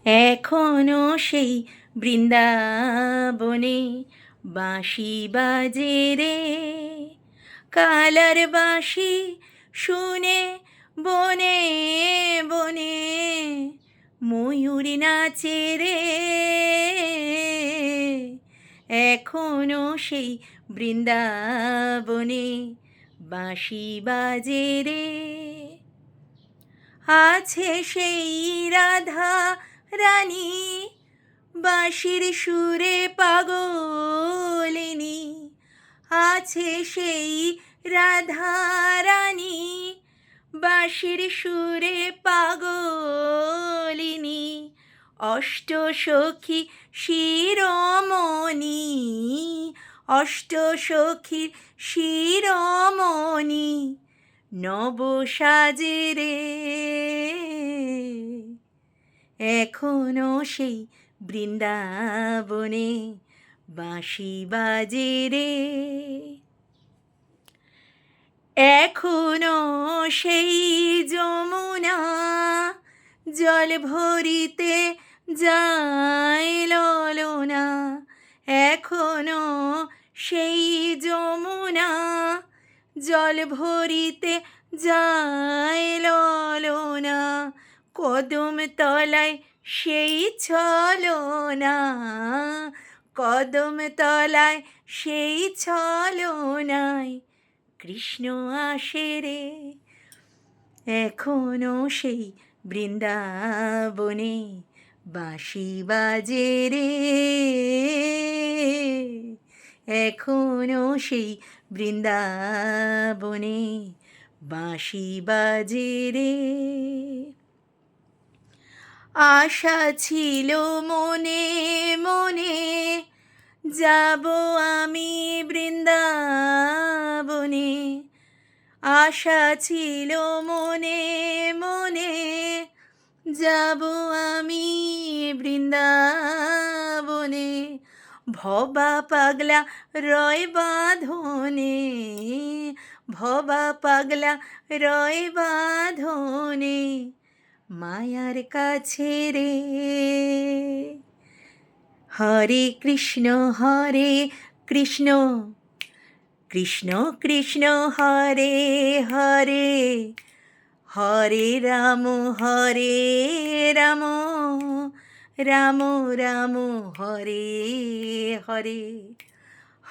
এখনো সেই বৃন্দাবনে বাঁশি বাজে রে, কালার বাঁশি শুনে বনে বনে ময়ূর নাচে রে। এখনো সেই বৃন্দাবনে বাঁশি বাজে রে। আছে সেই রাধা রানী বাঁশির সুরে পাগলিনী, আছে সেই রাধা রানী বাঁশির সুরে পাগলিনী। অষ্টসখী শিরোমণি, অষ্টসখীর শিরোমণি নব সাজে রে। এখনো সেই বৃন্দাবনে বাঁশি বাজে রে। এখনো সেই যমুনা জল ভরিতে যায় ললনা, এখনো সেই যমুনা জল ভরিতে যায় ললনা। কদম তলায় সেই ছলনা, কদম তলায় সেই ছলনায় কৃষ্ণ আসে রে। এখনো সেই বৃন্দাবনে বাঁশি বাজে রে। এখনো সেই বৃন্দাবনে বাঁশি বাজে রে। আশা ছিল মনে মনে যাব আমি বৃন্দাবনে, আশা ছিল মনে মনে যাব আমি বৃন্দাবনে। ভবা পাগলা রয় বাঁধনে, ভবা পাগলা রয় বাঁধনে মায়ার কাছে রে। হরে কৃষ্ণ কৃষ্ণ কৃষ্ণ কৃষ্ণ হরে হরে, হরে রাম রাম রাম রাম হরে হরে।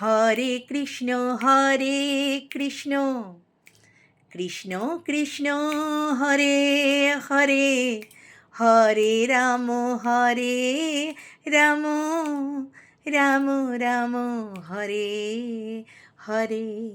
হরে কৃষ্ণ কৃষ্ণ কৃষ্ণ কৃষ্ণ হরে হরে, হরে রাম রাম রাম রাম হরে হরে।